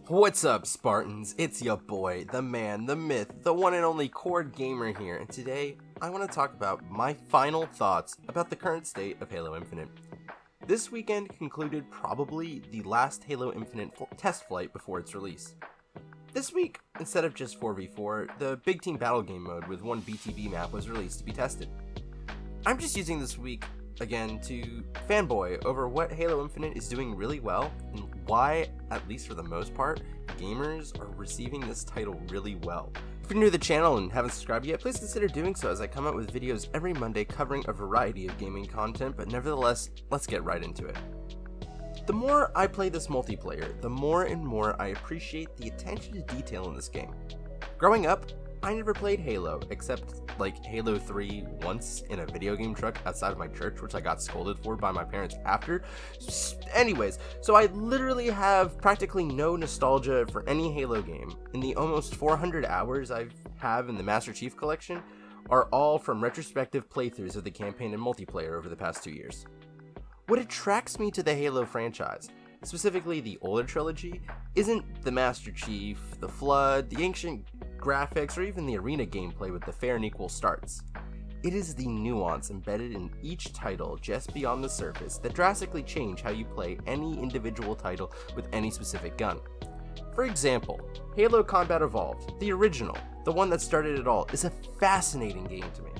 What's up, Spartans? It's your boy, the man, the myth, the one and only Cord Gamer here, and today I want to talk about my final thoughts about the current state of Halo Infinite. This weekend concluded probably the last Halo Infinite test flight before its release. This week, instead of just 4v4, the Big Team Battle Game mode with one BTB map was released to be tested. I'm just using this week, again, to fanboy over what Halo Infinite is doing really well, and why, at least for the most part, gamers are receiving this title really well. If you're new to the channel and haven't subscribed yet, please consider doing so as I come out with videos every Monday covering a variety of gaming content, but nevertheless, let's get right into it. The more I play this multiplayer, the more and more I appreciate the attention to detail in this game. Growing up, I never played Halo, except like Halo 3 once in a video game truck outside of my church, which I got scolded for by my parents after. Anyways, so I literally have practically no nostalgia for any Halo game, and the almost 400 hours I have in the Master Chief Collection are all from retrospective playthroughs of the campaign and multiplayer over the past 2 years. What attracts me to the Halo franchise, specifically the older trilogy, isn't the Master Chief, the Flood, the ancient graphics, or even the arena gameplay with the fair and equal starts. It is the nuance embedded in each title just beyond the surface that drastically change how you play any individual title with any specific gun. For example, Halo Combat Evolved, the original, the one that started it all, is a fascinating game to me.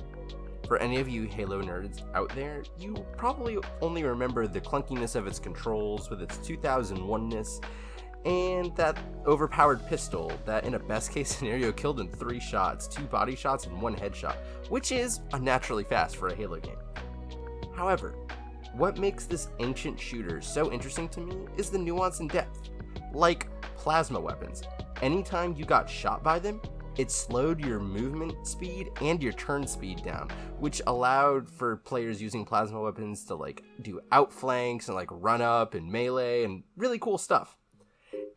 For any of you Halo nerds out there, you probably only remember the clunkiness of its controls with its 2001-ness, and that overpowered pistol that in a best case scenario killed in 3 shots, 2 body shots and 1 headshot, which is unnaturally fast for a Halo game. However, what makes this ancient shooter so interesting to me is the nuance and depth. Like plasma weapons, anytime you got shot by them, it slowed your movement speed and your turn speed down, which allowed for players using plasma weapons to do outflanks and run up and melee and really cool stuff.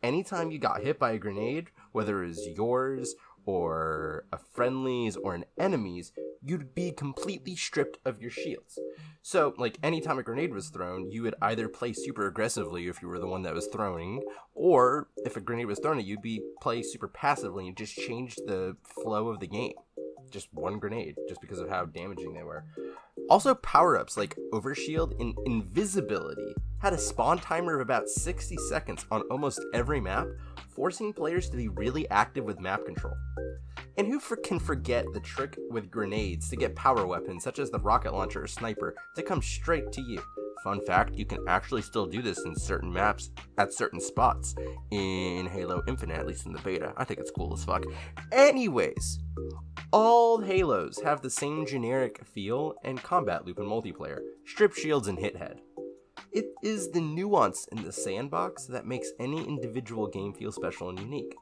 Anytime you got hit by a grenade, whether it was yours or a friendly's or an enemy's, you'd be completely stripped of your shields. So, anytime a grenade was thrown, you would either play super aggressively if you were the one that was throwing, or if a grenade was thrown at you, you'd play super passively and just change the flow of the game. Just one grenade, just because of how damaging they were. Also, power-ups like Overshield and Invisibility had a spawn timer of about 60 seconds on almost every map, forcing players to be really active with map control. And who can forget the trick with grenades to get power weapons such as the rocket launcher or sniper to come straight to you? Fun fact, you can actually still do this in certain maps at certain spots in Halo Infinite, at least in the beta. I think it's cool as fuck. Anyways, all Halos have the same generic feel and combat loop in multiplayer, strip shields and hit head. It is the nuance in the sandbox that makes any individual game feel special and unique.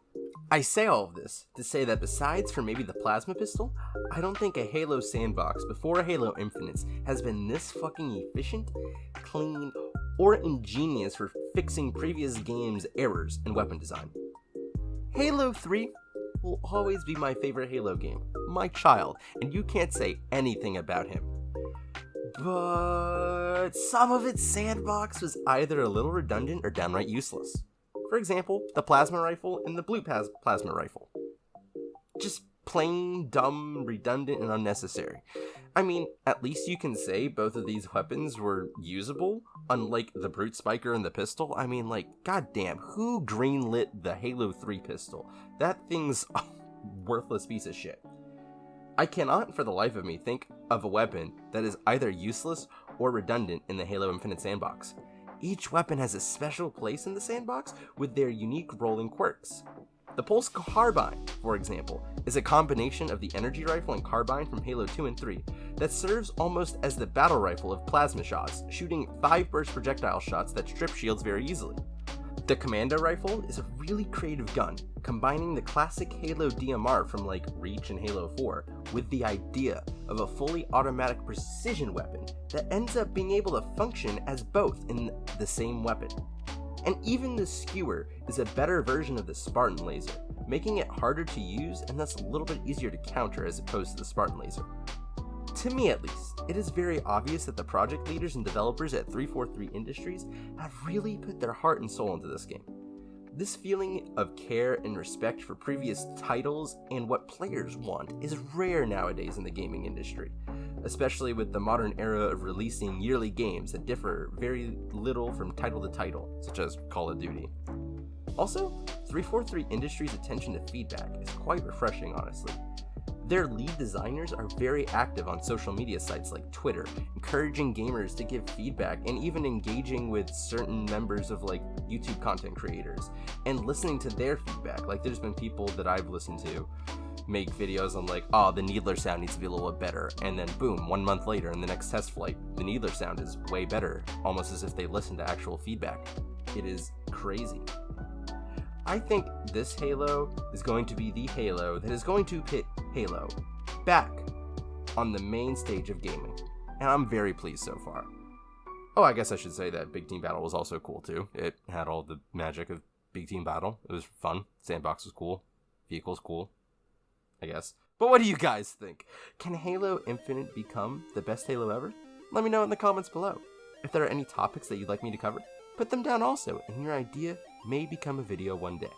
I say all of this to say that besides for maybe the plasma pistol, I don't think a Halo sandbox before Halo Infinite has been this fucking efficient, clean, or ingenious for fixing previous games' errors in weapon design. Halo 3 will always be my favorite Halo game, my child, and you can't say anything about him. But some of its sandbox was either a little redundant or downright useless. For example, the plasma rifle and the blue plasma rifle. Just plain dumb, redundant, and unnecessary. I mean, at least you can say both of these weapons were usable, unlike the brute spiker and the pistol. I mean, goddamn, who greenlit the Halo 3 pistol? That thing's a worthless piece of shit. I cannot, for the life of me, think of a weapon that is either useless or redundant in the Halo Infinite sandbox. Each weapon has a special place in the sandbox with their unique role and quirks. The Pulse Carbine, for example, is a combination of the energy rifle and carbine from Halo 2 and 3 that serves almost as the battle rifle of plasma shots, shooting 5 burst projectile shots that strip shields very easily. The Commando rifle is a really creative gun, combining the classic Halo DMR from Reach and Halo 4 with the idea of a fully automatic precision weapon that ends up being able to function as both in the same weapon. And even the skewer is a better version of the Spartan laser, making it harder to use and thus a little bit easier to counter as opposed to the Spartan laser. To me at least, it is very obvious that the project leaders and developers at 343 Industries have really put their heart and soul into this game. This feeling of care and respect for previous titles and what players want is rare nowadays in the gaming industry, especially with the modern era of releasing yearly games that differ very little from title to title, such as Call of Duty. Also, 343 Industries' attention to feedback is quite refreshing, honestly. Their lead designers are very active on social media sites like Twitter, encouraging gamers to give feedback and even engaging with certain members of YouTube content creators and listening to their feedback. There's been people that I've listened to make videos on the Needler sound needs to be a little bit better, and then boom, 1 month later in the next test flight, the Needler sound is way better, almost as if they listened to actual feedback. It is crazy. I think this Halo is going to be the Halo that is going to put Halo back on the main stage of gaming, and I'm very pleased so far. Oh, I guess I should say that Big Team Battle was also cool too. It had all the magic of Big Team Battle. It was fun. Sandbox was cool. Vehicles cool, I guess. But what do you guys think? Can Halo Infinite become the best Halo ever? Let me know in the comments below. If there are any topics that you'd like me to cover, put them down also, and your idea may become a video one day.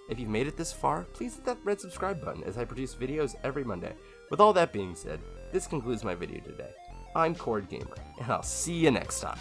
If you've made it this far, please hit that red subscribe button as I produce videos every Monday. With all that being said, this concludes my video today. I'm Cord Gamer, and I'll see you next time.